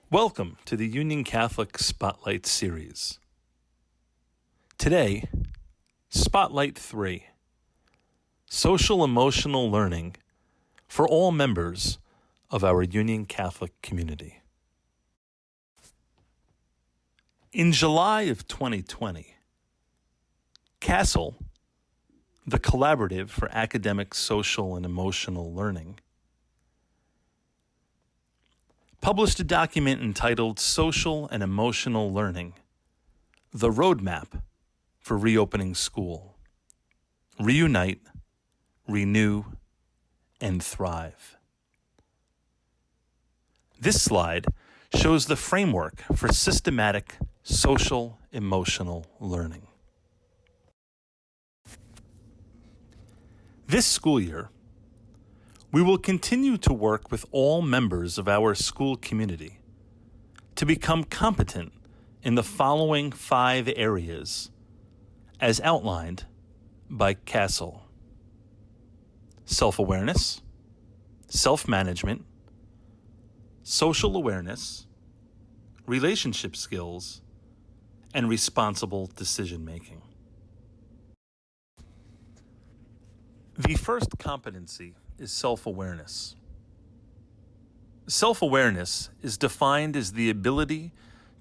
Welcome to the Union Catholic Spotlight Series. Today, Spotlight 3, Social Emotional Learning for all members of our Union Catholic community. In July of 2020, CASEL, the Collaborative for Academic, Social, and Emotional Learning, published a document entitled Social and Emotional Learning, the Roadmap for Reopening School. Reunite, Renew, and Thrive. This slide shows the framework for systematic social emotional learning. This school year, we will continue to work with all members of our school community to become competent in the following 5 areas as outlined by CASEL: self-awareness, self-management, social awareness, relationship skills, and responsible decision-making. The first competency is self-awareness. Self-awareness is defined as the ability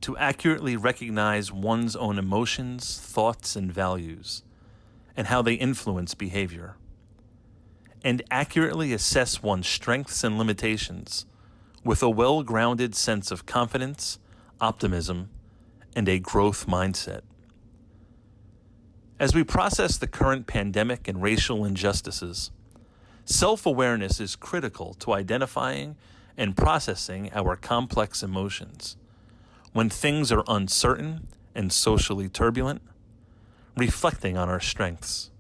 to accurately recognize one's own emotions, thoughts, and values, and how they influence behavior, and accurately assess one's strengths and limitations with a well-grounded sense of confidence, optimism, and a growth mindset. As we process the current pandemic and racial injustices, self-awareness is critical to identifying and processing our complex emotions when things are uncertain and socially turbulent, reflecting on our strengths,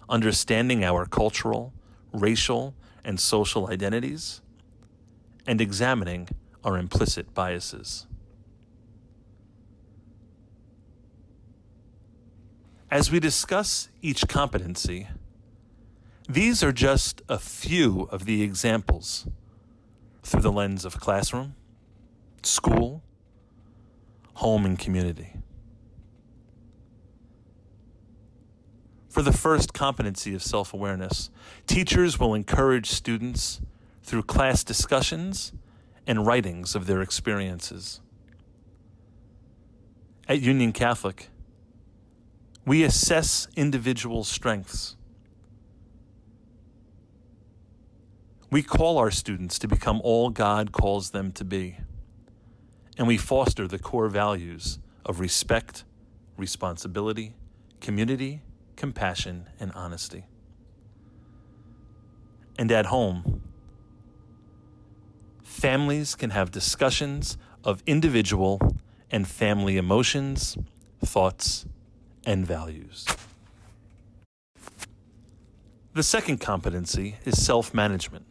understanding our cultural, racial, and social identities, and examining our implicit biases. As we discuss each competency, these are just a few of the examples through the lens of classroom, school, home, and community. For the first competency of self-awareness, teachers will encourage students through class discussions and writings of their experiences. At Union Catholic, we assess individual strengths. We call our students to become all God calls them to be, and we foster the core values of respect, responsibility, community, compassion, and honesty. And at home, families can have discussions of individual and family emotions, thoughts, and values. The second competency is self-management.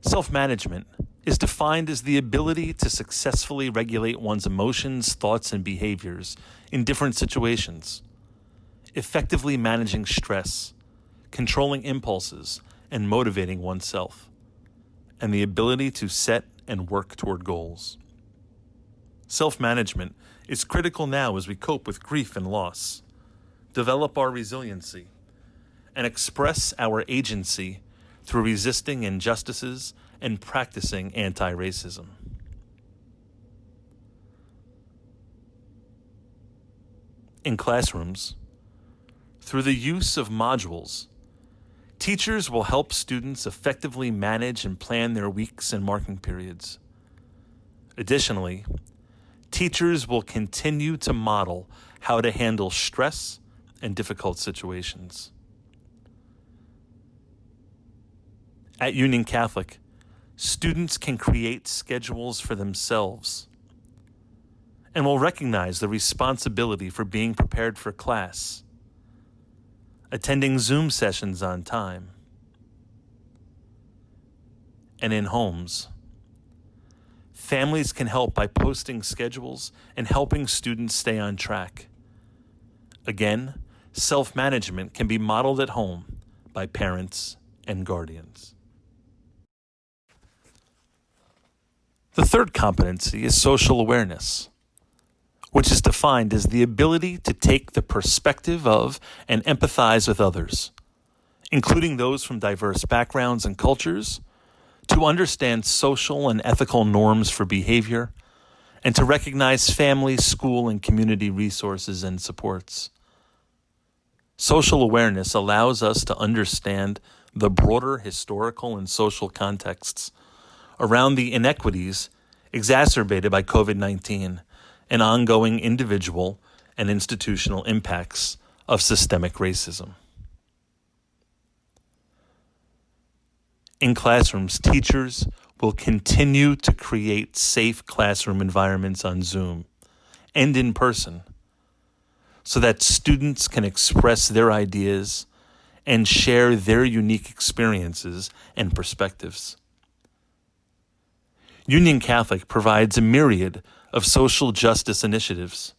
Self-management is defined as the ability to successfully regulate one's emotions, thoughts, and behaviors in different situations, effectively managing stress, controlling impulses, and motivating oneself, and the ability to set and work toward goals. Self-management is critical now as we cope with grief and loss, develop our resiliency, and express our agency through resisting injustices and practicing anti-racism. In classrooms, through the use of modules, teachers will help students effectively manage and plan their weeks and marking periods. Additionally, teachers will continue to model how to handle stress and difficult situations. At Union Catholic, students can create schedules for themselves and will recognize the responsibility for being prepared for class, attending Zoom sessions on time, and in homes, families can help by posting schedules and helping students stay on track. Again, self-management can be modeled at home by parents and guardians. The third competency is social awareness, which is defined as the ability to take the perspective of and empathize with others, including those from diverse backgrounds and cultures, to understand social and ethical norms for behavior, and to recognize family, school, and community resources and supports. Social awareness allows us to understand the broader historical and social contexts around the inequities exacerbated by COVID-19 and ongoing individual and institutional impacts of systemic racism. In classrooms, teachers will continue to create safe classroom environments on Zoom and in person so that students can express their ideas and share their unique experiences and perspectives. Union Catholic provides a myriad of social justice initiatives,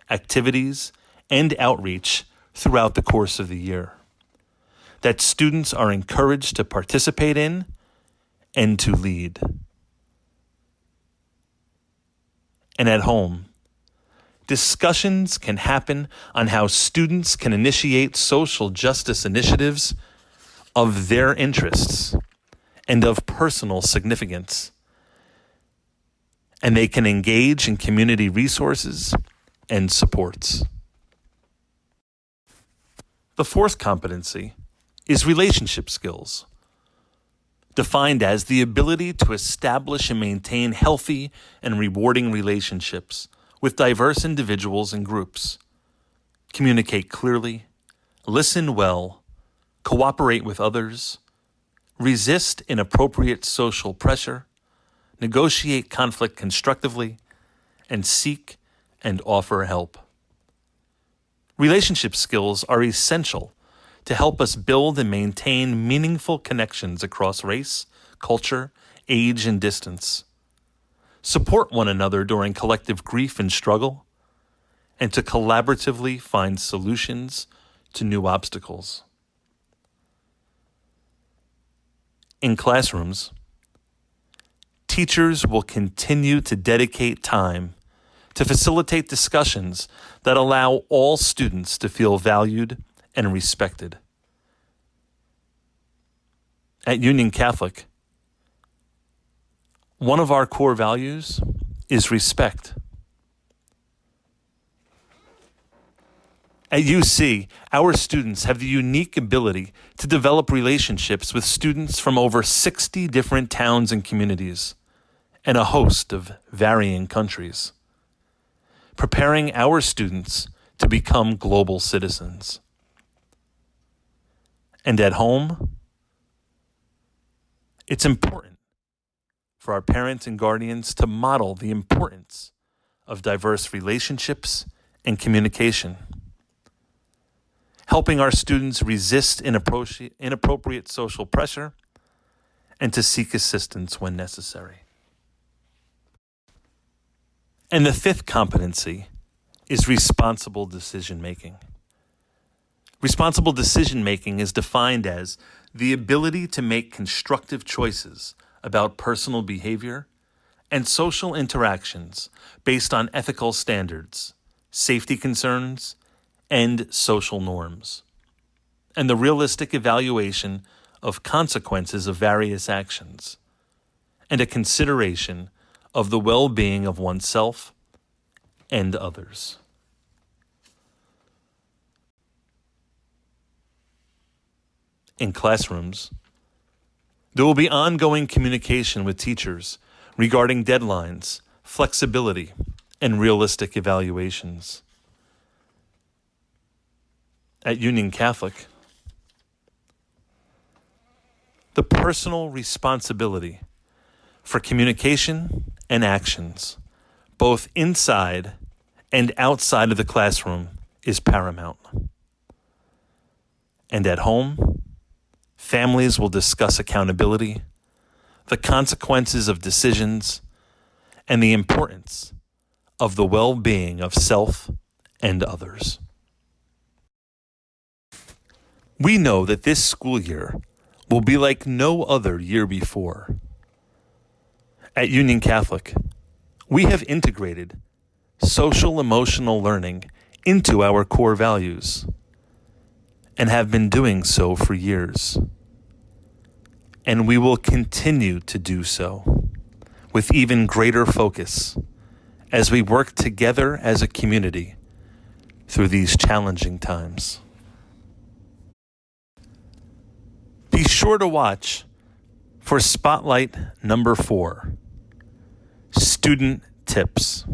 activities, and outreach throughout the course of the year that students are encouraged to participate in and to lead. And at home, discussions can happen on how students can initiate social justice initiatives of their interests and of personal significance. And they can engage in community resources and supports. The fourth competency is relationship skills, defined as the ability to establish and maintain healthy and rewarding relationships with diverse individuals and groups, communicate clearly, listen well, cooperate with others, resist inappropriate social pressure, negotiate conflict constructively, and seek and offer help. Relationship skills are essential to help us build and maintain meaningful connections across race, culture, age, and distance, support one another during collective grief and struggle, and to collaboratively find solutions to new obstacles. In classrooms, teachers will continue to dedicate time to facilitate discussions that allow all students to feel valued and respected. At Union Catholic, one of our core values is respect. At UC, our students have the unique ability to develop relationships with students from over 60 different towns and communities and a host of varying countries, preparing our students to become global citizens. And at home, it's important for our parents and guardians to model the importance of diverse relationships and communication, helping our students resist inappropriate social pressure and to seek assistance when necessary. And the fifth competency is responsible decision-making. Responsible decision-making is defined as the ability to make constructive choices about personal behavior and social interactions based on ethical standards, safety concerns, and social norms, and the realistic evaluation of consequences of various actions, and a consideration of the well-being of oneself and others. In classrooms, there will be ongoing communication with teachers regarding deadlines, flexibility, and realistic evaluations. At Union Catholic, the personal responsibility for communication and actions, both inside and outside of the classroom, is paramount. And at home, families will discuss accountability, the consequences of decisions, and the importance of the well-being of self and others. We know that this school year will be like no other year before. At Union Catholic, we have integrated social emotional learning into our core values and have been doing so for years. And we will continue to do so with even greater focus as we work together as a community through these challenging times. Be sure to watch for Spotlight number 4, Student Tips.